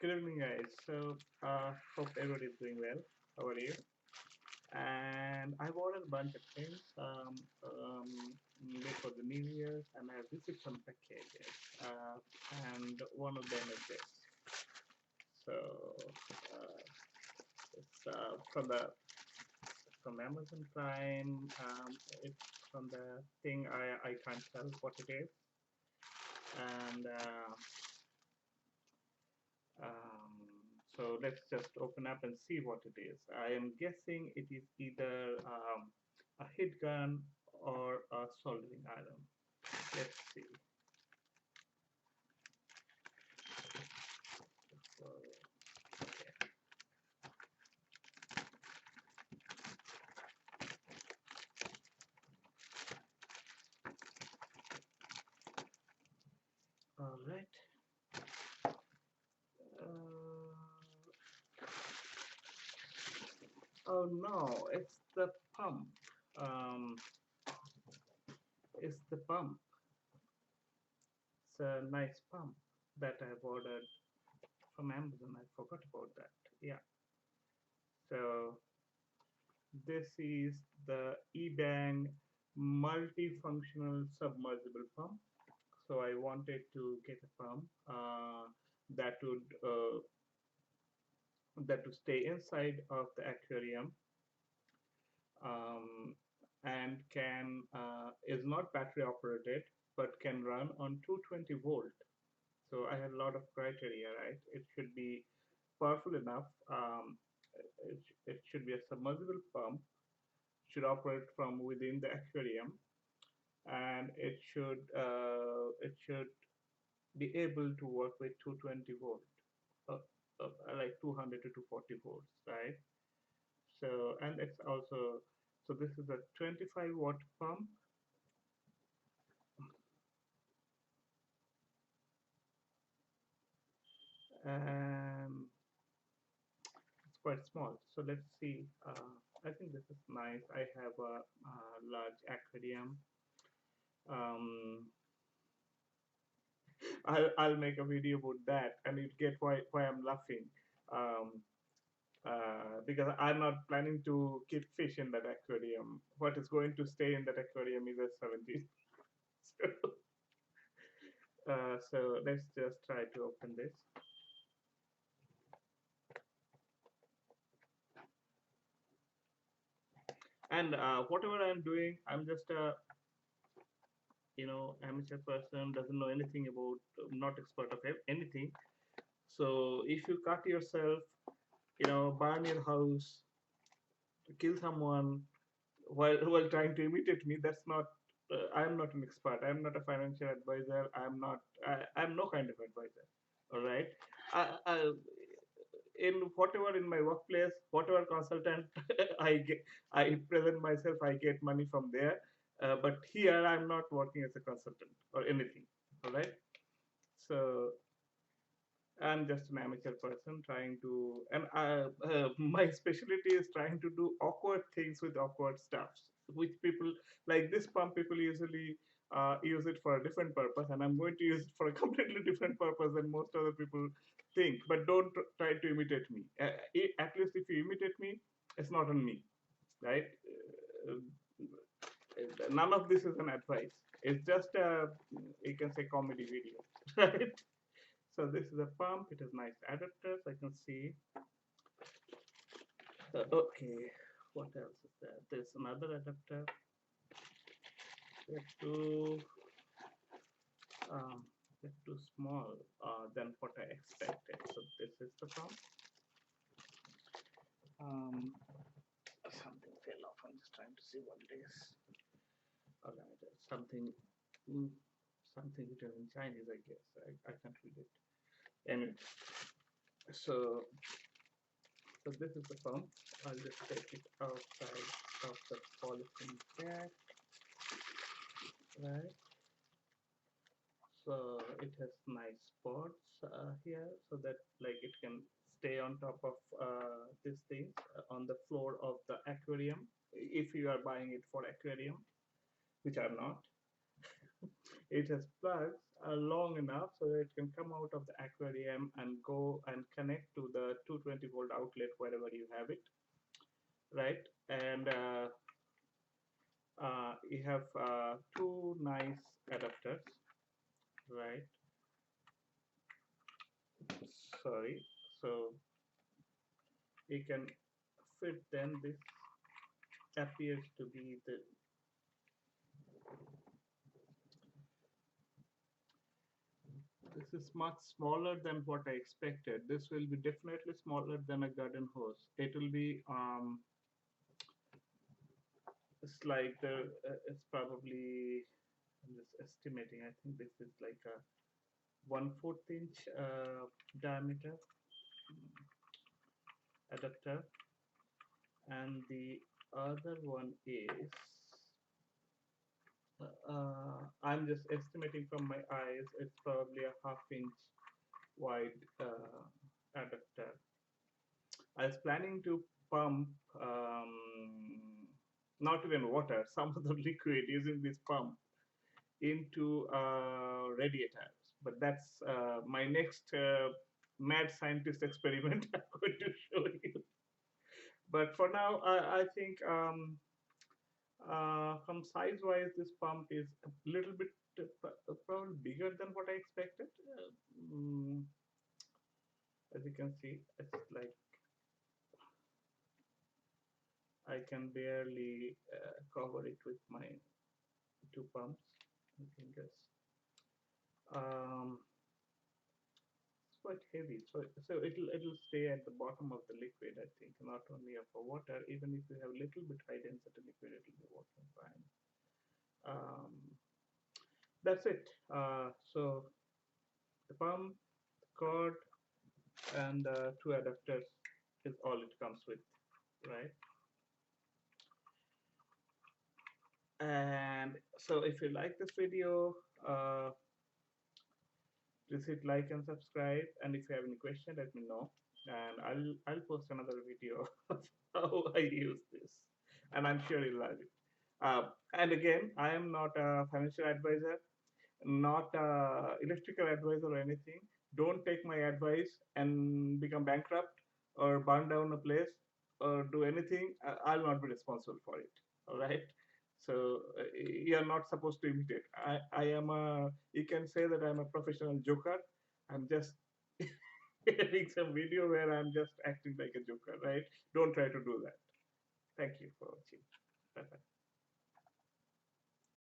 Good evening, guys. Hope everybody is doing well. How are you? And I've ordered a bunch of things before the New Year's, and I have received some packages. Uh, and one of them is this. So it's from Amazon Prime. It's from the thing I can't tell what it is, and Um, so let's just open up and see what it is. I am guessing it is either a heat gun or a soldering iron. Let's see. So, okay. All right. Oh no, it's the pump. Um, it's the pump. It's a nice pump that I've ordered from Amazon. I forgot about that. Yeah. So this is the eBang multifunctional submersible pump. So I wanted to get a pump that would stay inside of the aquarium, um, and can is not battery operated but can run on 220 volt. So I had a lot of criteria, right? It should be powerful enough. It should be a submersible pump, should operate from within the aquarium, and it should be able to work with 220 volt, uh, like 200 to 240 volts, right? So, and it's also, so this is a 25-watt pump, and it's quite small. So let's see. I think this is nice. I have a large aquarium. Um, I'll make a video about that, and you get why I'm laughing. Um, because I'm not planning to keep fish in that aquarium. What is going to stay in that aquarium is a 70. So let's just try to open this. And whatever I'm doing, I'm just a amateur person, doesn't know anything about, not expert of anything. So if you cut yourself, burn your house, kill someone while trying to imitate me, that's not. I'm not an expert. I'm not a financial advisor. I'm not. I'm no kind of advisor. All right. I, in whatever in my workplace, whatever consultant I get, I present myself, I get money from there. But here, I'm not working as a consultant or anything. All right. So I'm just an amateur person trying to, and my specialty is trying to do awkward things with awkward stuffs, which people like this pump people usually use it for a different purpose, and I'm going to use it for a completely different purpose than most other people think. But don't try to imitate me. At least if you imitate me, it's not on me, right? None of this is an advice. It's just a, you can say, comedy video, right? So this is a pump. It has nice adapters. I can see. Okay, what else is there? There's another adapter. They're too, um, they're too small than what I expected. So this is the pump. Um, Something fell off. I'm just trying to see what it is. All right, something, mm, something written in Chinese, I guess. I can't read it. Anyway, so this is the pump. I'll just take it outside of the polythene bag, right? So it has nice spots here, so that like it can stay on top of this thing on the floor of the aquarium if you are buying it for aquarium, which I'm not. It has plugs long enough so that it can come out of the aquarium and go and connect to the 220-volt outlet wherever you have it, right? And you have two nice adapters, right? Sorry. So you can fit them. This appears to be the this is much smaller than what I expected. This will be definitely smaller than a garden hose. It will be it's like it's probably, I'm just estimating. I think this is like a 1/4 inch diameter adapter, and the other one is I'm just estimating from my eyes. It's probably a 1/2 inch wide adapter. I was planning to pump not even water, some other liquid using this pump into radiators. But that's my next mad scientist experiment I'm going to show you. But for now, I think from size wise, this pump is a little bit probably bigger than what I expected. As you can see, it's like I can barely cover it with my two pumps and fingers. It's quite heavy, so it'll stay at the bottom of the liquid. I think not only of the water, even if you have a little bit high density liquid, it'll be working fine. That's it. So the pump, the cord, and two adapters is all it comes with, right? And so if you like this video, please hit like and subscribe. And if you have any question, let me know, and I'll post another video of how I use this, and I'm sure you'll love it. And again, I am not a financial advisor, not a electrical advisor or anything. Don't take my advice and become bankrupt or burn down a place or do anything. I'll not be responsible for it. All right. So you're not supposed to imitate. I am a. You can say that I'm a professional joker. I'm just getting some video where I'm just acting like a joker, right? Don't try to do that. Thank you for watching. Bye bye.